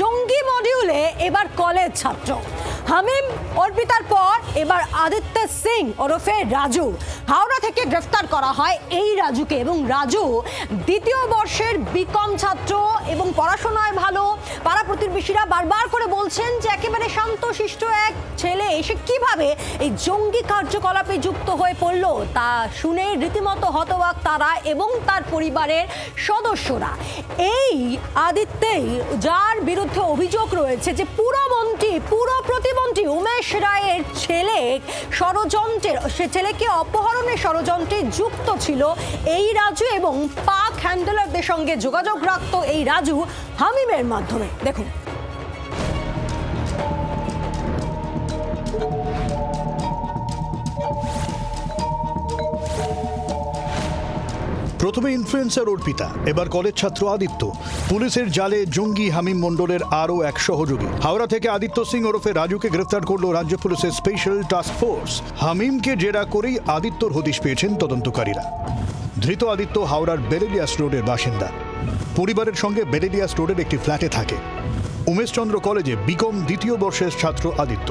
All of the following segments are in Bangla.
জঙ্গি মডিউলে এবার কলেজ ছাত্র হামিম অর্পিতার পর এবার আদিত্য সিং ওরফে রাজু হাওড়া থেকে গ্রেফতার করা হয়। এই রাজুকে, এবং রাজু দ্বিতীয় বর্ষের বিকম ছাত্র এবং পড়াশোনায় ভালো। পাড়া প্রতিবেশীরা বারবার করে বলছেন যে একেবারে শান্তশিষ্ট এক ছেলে এসে কিভাবে এই জঙ্গি কার্যকলাপে যুক্ত হয়ে পড়ল তা শুনে রীতিমতো হতবাক তারা এবং তার পরিবারের সদস্যরা। এই আদিত্যই যার বিরুদ্ধে অভিযোগ রয়েছে যে পুর প্রতিমন্ত্রী উমেশ রায়ের ছেলে সে ছেলেকে অপহরণের ষড়যন্ত্রে যুক্ত ছিল এই রাজু, এবং পাক হ্যান্ডলারদের সঙ্গে যোগাযোগ রাখত এই রাজু হামিমের মাধ্যমে। দেখুন, প্রথমে ইনফ্লুয়েন্সার অর্পিতা, এবার কলেজ ছাত্র আদিত্য। পুলিশের জালে জঙ্গি হামিম মণ্ডলের আরও এক সহযোগী। হাওড়া থেকে আদিত্য সিং ওরফে রাজুকে গ্রেফতার করল রাজ্য পুলিশের স্পেশাল টাস্ক ফোর্স। হামিমকে জেরা করেই আদিত্যর হদিশ পেয়েছেন তদন্তকারীরা। ধৃত আদিত্য হাওড়ার বেলেলিয়াস রোডের বাসিন্দা। পরিবারের সঙ্গে বেলেলিয়াস রোডের একটি ফ্ল্যাটে থাকে। উমেশচন্দ্র কলেজে বিকম দ্বিতীয় বর্ষের ছাত্র আদিত্য।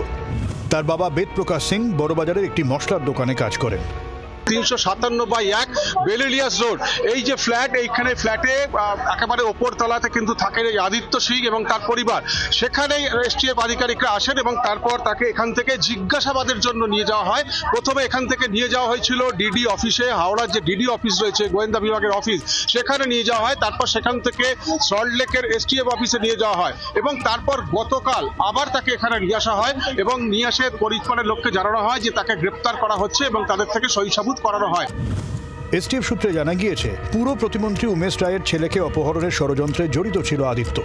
তার বাবা বেদপ্রকাশ সিং বড়বাজারের একটি মশলার দোকানে কাজ করেন। 357/1 বেলেলিয়াস রোড, এই যে ফ্ল্যাট, এইখানে ফ্ল্যাটে একেবারে ওপর তলাতে কিন্তু থাকেন এই আদিত্য সিং এবং তার পরিবার। সেখানেই এসটিএফ আধিকারিকরা আসেন এবং তারপর তাকে এখান থেকে জিজ্ঞাসাবাদের জন্য নিয়ে যাওয়া হয়। প্রথমে এখান থেকে নিয়ে যাওয়া হয়েছিল ডিডি অফিসে, হাওড়ার যে ডিডি অফিস রয়েছে গোয়েন্দা বিভাগের অফিস, সেখানে নিয়ে যাওয়া হয়। তারপর সেখান থেকে সল্টলেকের এসটিএফ অফিসে নিয়ে যাওয়া হয় এবং তারপর গতকাল আবার তাকে এখানে নিয়ে আসা হয় এবং নিয়ে আসে পরিবারের লোককে জানানো হয় যে তাকে গ্রেপ্তার করা হচ্ছে এবং তাদের থেকে সহিসাবুত করানো হয়। এসটিএফ সূত্রে জানা গিয়েছে, পুর প্রতিমন্ত্রী উমেশ রায়ের ছেলেকে অপহরণের ষড়যন্ত্রে জড়িত ছিল আদিত্য।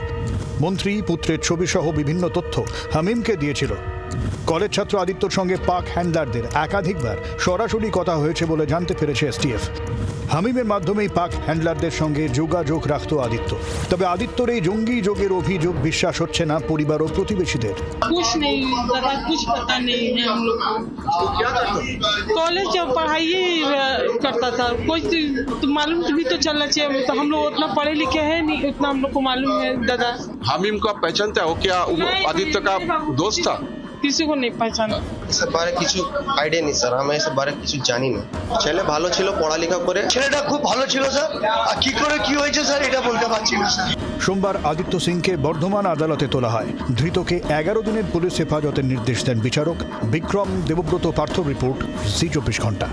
মন্ত্রী পুত্রের ছবি সহ বিভিন্ন তথ্য হামিমকে দিয়েছিল। কলেজ ছাত্র আদিত্যর সঙ্গে পাক হ্যান্ডলারদের একাধিকবার সরাসরি কথা হয়েছে বলে জানতে পেরেছে এসটিএফ। হামিমের মাধ্যমেই পাক হ্যান্ডলারদের সঙ্গে যোগাযোগ রাখত আদিত্য। তবে আদিত্যর এই জঙ্গি যোগের অভিযোগ বিশ্বাস হচ্ছে না পরিবার ও প্রতিবেশীদের। कुछ नहीं दादा, कुछ पता नहीं है हम लोग को। कॉलेज पढ़ाई करता था, कुछ तो मालूम भी तो चलना चाहिए। तो हम लोग उतना पढ़े लिखे हैं नहीं, उतना हम लोग को मालूम है दादा। हामिम को आप पहचानते हो क्या? आदित्य का दोस्त था? किसी को नहीं पहचाना। এসব বারে কিছু আইডিয়া নেই স্যার, আমি এসব বারে কিছু জানি না। ছেলে ভালো ছিল, পড়ালেখা করে ছেলেটা খুব ভালো ছিল স্যার। আর কি করে কি হয়েছে স্যার এটা বলতে পারছি না স্যার। সোমবার আদিত্য সিংকে বর্ধমান আদালতে তোলা হয়। ধৃতকে 11 দিনের পুলিশ হেফাজতের নির্দেশ দেন বিচারক বিক্রম দেবব্রত পার্থ। রিপোর্ট জি24 ঘন্টা।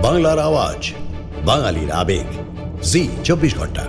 বাংলার আওয়াজ, বাঙালির আবেগ, জি24 ঘন্টা।